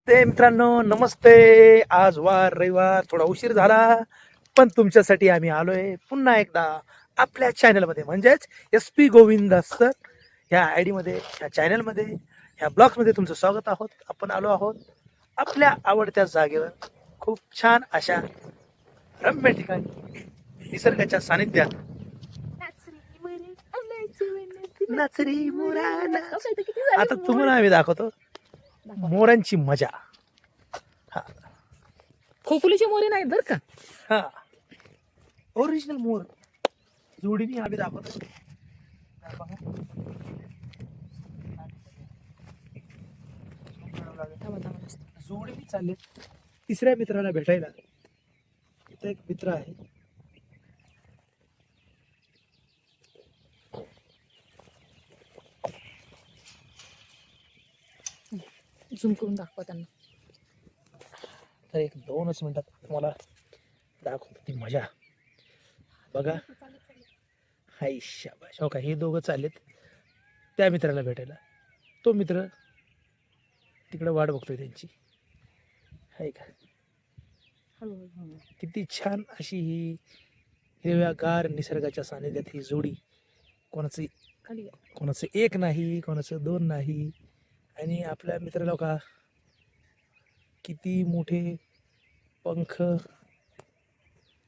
ते मित्रांनो नमस्ते. आज वार रविवार थोडा उशीर झाला, पण तुमच्यासाठी आम्ही आलोय पुन्हा एकदा आपल्या चॅनलमध्ये म्हणजेच एस पी गोविंद सर ह्या आय डीमध्ये, ह्या चॅनलमध्ये, ह्या ब्लॉगमध्ये तुमचं स्वागत आहोत. आपण आलो आहोत आपल्या आवडत्या जागेवर, खूप छान अशा रम्य ठिकाणी, निसर्गाच्या सानिध्यात. नाचरी मुराना. आता तुम्हाला आम्ही दाखवतो मोरांची मजा. हा खोकुलीचे मोरे नाहीत बर का. हा ओरिजिनल मोर जोडीने आम्ही दाखवतो. हा बघा. जोडीने चालले तिसऱ्या मित्राला भेटायला. इथं एक मित्र आहे. झूम करून दाखवा त्यांना. तर एक 2च मिनिटात तुम्हाला दाखवतो ती मजा. बघा हाय शाबाश. हो का, हे दोघं चाललेत त्या मित्राला भेटायला. तो मित्र तिकडे वाट बघतोय त्यांची. हाय का, किती छान अशी ही हिरव्यागार निसर्गाच्या सानिध्यात ही जोडी. कोणाचं खाली कोणाचं एक नाही, कोणाचं 2 नाही. आणि आपल्या मित्राला का किती मोठे पंख.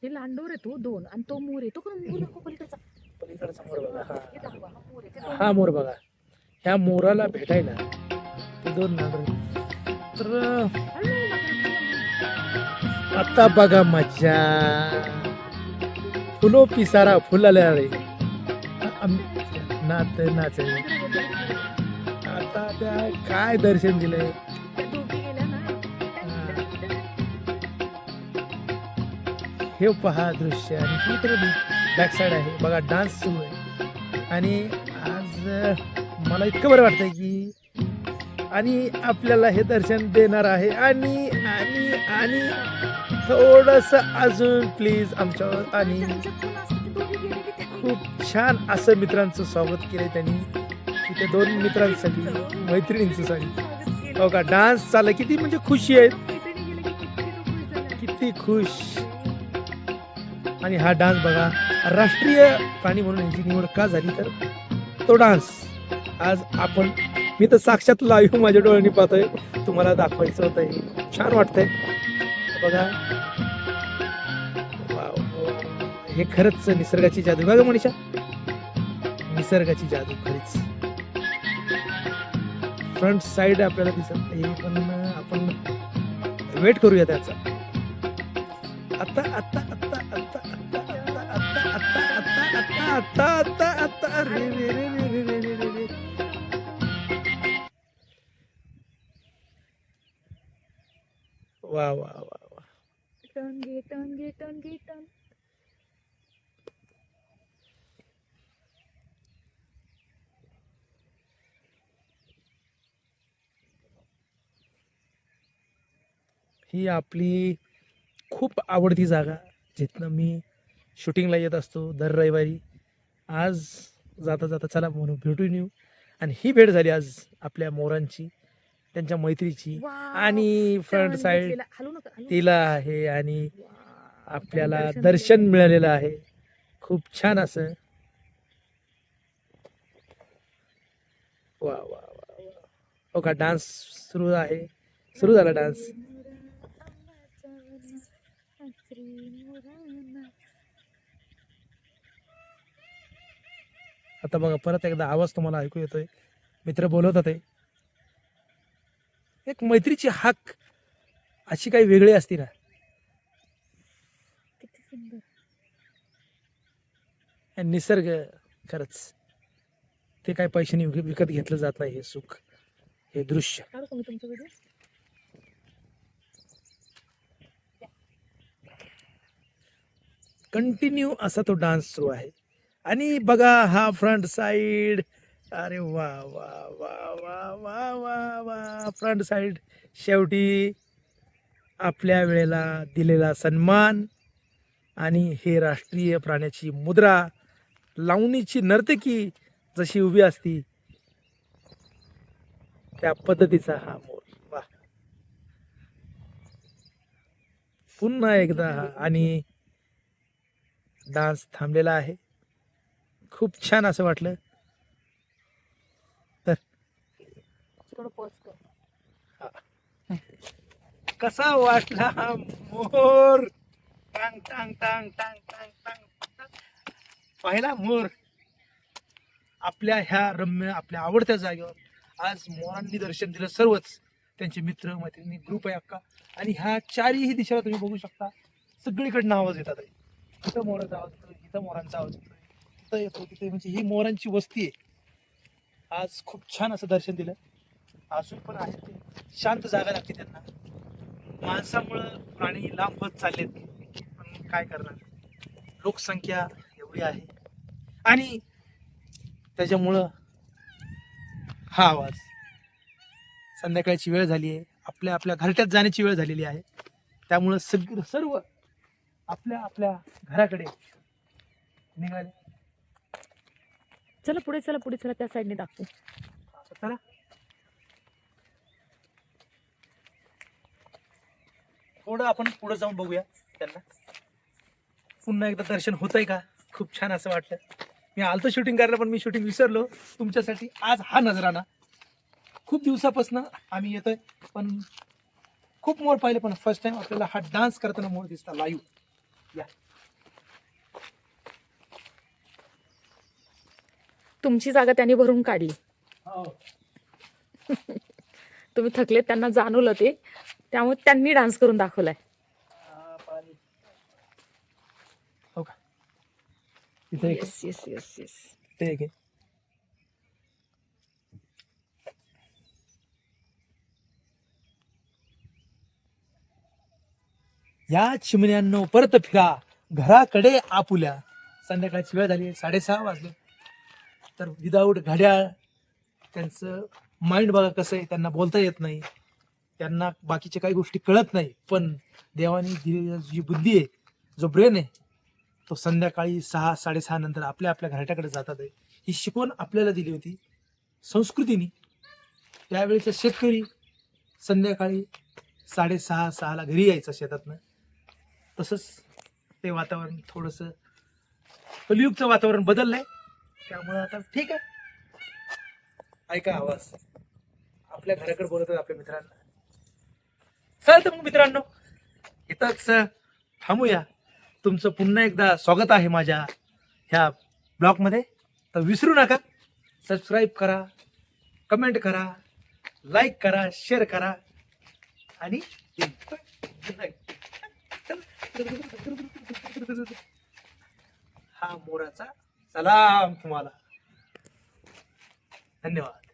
हे लांडोर आहे तो 2 आणि तो मोर आहे तो कोण पलीकडचा. पलीकडचा मोर बघा. हे दाखवा, हा मोर आहे ते हा मोर बघा. ह्या मोराला भेटायला ते 2 नांगर. तर आता बघा मजा. फुलो पिसारा फुलल्या रे नाच नाच. आता त्या काय दर्शन दिलंय. त्या दोघी गेल्या ना. हे पहा दृश्य. आणि ती तर बॅक साईड आहे बघा, डान्स सुरू आहे. आणि आज मला इतकं बरं वाटतंय की आणि आपल्याला हे दर्शन देणार आहे. आणि आणि आणि थोडस अजून प्लीज आमच्यावर. आणि खूप छान असं मित्रांचं स्वागत केलंय त्यांनी तिथे 2 मित्रांसाठी, मैत्रिणींसाठी. हो का, डान्स चालला. किती म्हणजे खुशी आहे, किती खुश. आणि हा डान्स बघा, राष्ट्रीय प्राणी म्हणून यांची निवड का झाली तर तो डान्स आज आपण, मी तर साक्षात लाईव्ह माझ्या डोळ्यांनी पाहतोय. तुम्हाला दाखवायचं होतं. हे छान वाटतंय बघा. वाव, हे खरंच निसर्गाची जादू बघा मनीषा, निसर्गाची जादू खरीच. फ्रंट साइड आपल्याला दिसत नाही, पण आपण वेट करूया त्याचा. आता आता आता आता आता आता आता आता आता आता आता रे रे रे रे रे रे रे रे. वा वा वा वा. टन गे टन गे टन गे टन. ही आपली खूप आवडती जागा, जिथनं मी शूटिंगला येत असतो दर रविवारी. आज जाता जाता चला म्हणून भेटून येऊ. आणि ही भेट झाली आज आपल्या मोरांची, त्यांच्या मैत्रीची. आणि फ्रंट साइड हलू नका, हलू तिला आहे आणि नका. आपल्याला दर्शन मिळालेलं आहे खूप छान असं. वा वा वा वा. हो का, डान्स सुरू आहे, सुरू झाला डान्स. आता बघा परत एकदा आवाज तुम्हाला ऐकू येतोय. मित्र बोलत होते. एक मैत्रीची हाक अशी काही वेगळी असती ना. किती सुंदर. आणि निसर्ग खरंच ते काय पैशाने विकत घेतलं जात नाही. हे सुख, हे दृश्य. काढू का मी तुमच्याकडे. कंटिन्यू असा तो डान्स सुरू आहे. आणि बघा हा फ्रंट साइड. अरे वा वा वा वा वा वा वा. फ्रंट साइड शेवटी आपल्या वेळेला दिलेला सन्मान. आणि हे राष्ट्रीय प्राण्याची मुद्रा, लावणीची नर्तकी जशी उभी असती त्या पद्धतीचा हा मोर. वा, पुन्हा एकदा आणि डान्स थांबलेला आहे. खूप छान असं वाटलं. थोडं पॉज कर. कसा वाटला मोर? टांग टांग टांग टांग टांग टांग. पाहिला मोर आपल्या ह्या रम्य आपल्या आवडत्या जागेवर आज मोरांनी दर्शन दिलं. सर्वच त्यांचे मित्र मैत्रिणी ग्रुप आहे अक्का. आणि ह्या चारही दिशेला तुम्ही बघू शकता सगळीकडनं आवाज येतात आहे. इथं मोराचा आवाज येतोय, इथं मोरांचा आवाज येतोय, इथं येतो तिथे, म्हणजे ही मोरांची वस्ती आहे. आज खूप छान असं दर्शन दिलं. अजून पण आहे ते शांत जागा लागते त्यांना. माणसामुळं प्राणी लांब होत चाललेत, पण काय करणार, लोकसंख्या एवढी आहे आणि त्याच्यामुळं हा आवाज. संध्याकाळची वेळ झाली आहे, आपल्या आपल्या घरट्यात जाण्याची वेळ झालेली आहे. त्यामुळं सर्व आपल्या आपल्या घराकडे निघाले. चला पुढे, चला पुढे, चला त्या साईडने दाखवू. आता चला थोडं आपण पुढे जाऊन बघूया त्यांना. पुन्हा एकदा दर्शन होतंय का? खूप छान असं वाटलं. मी आलतो शूटिंग करायला, पण मी शूटिंग विसरलो तुमच्यासाठी. आज हा नजराना. खूप दिवसापासून आम्ही येतोय, पण खूप मोर पाहिले, पण फर्स्ट टाइम आपल्याला हा डान्स करताना मोर दिसता लाईव्ह. या तुमची जागा त्यांनी भरून काढली. हो. तुम्ही थकले, त्यांना जाणवलं ते, त्यामुळे त्यांनी डान्स करून दाखवलाय. पाणी. हो का? इथे एक येस येस येस येस. ते एक आहे. या चिमण्यांनो परत फिरा घराकडे आपुल्या. संध्याकाळची वेळ झाली, 6:30 वाजले. तर विदाऊट घड्याळ त्यांचं माइंड बघा कसं आहे. त्यांना बोलता येत नाही, त्यांना बाकीच्या काही गोष्टी कळत नाही, पण देवाने दिलेली जी बुद्धी आहे, जो ब्रेन आहे, तो संध्याकाळी 6-6:30 नंतर आपल्या आपल्या घराट्याकडे जातात आहे. ही शिकवण आपल्याला दिली होती संस्कृतीने. त्यावेळेचा शेतकरी संध्याकाळी 6:30-6ला घरी यायचा शेतातनं. तसंच ते वातावरण थोडंसं कलियुगचं वातावरण बदललंय. त्यामुळे आता ठीक आहे. ऐका आवाज, आपल्या घराकडे बोलत आहेत आपल्या मित्रांना. चल तर मग मित्रांनो, इथंच थांबूया. तुमचं पुन्हा एकदा स्वागत आहे माझ्या ह्या ब्लॉगमध्ये. तर विसरू नका, सबस्क्राईब करा, कमेंट करा, लाईक करा, शेअर करा आणि हा मोराचा सलाम तुम्हाला. धन्यवाद.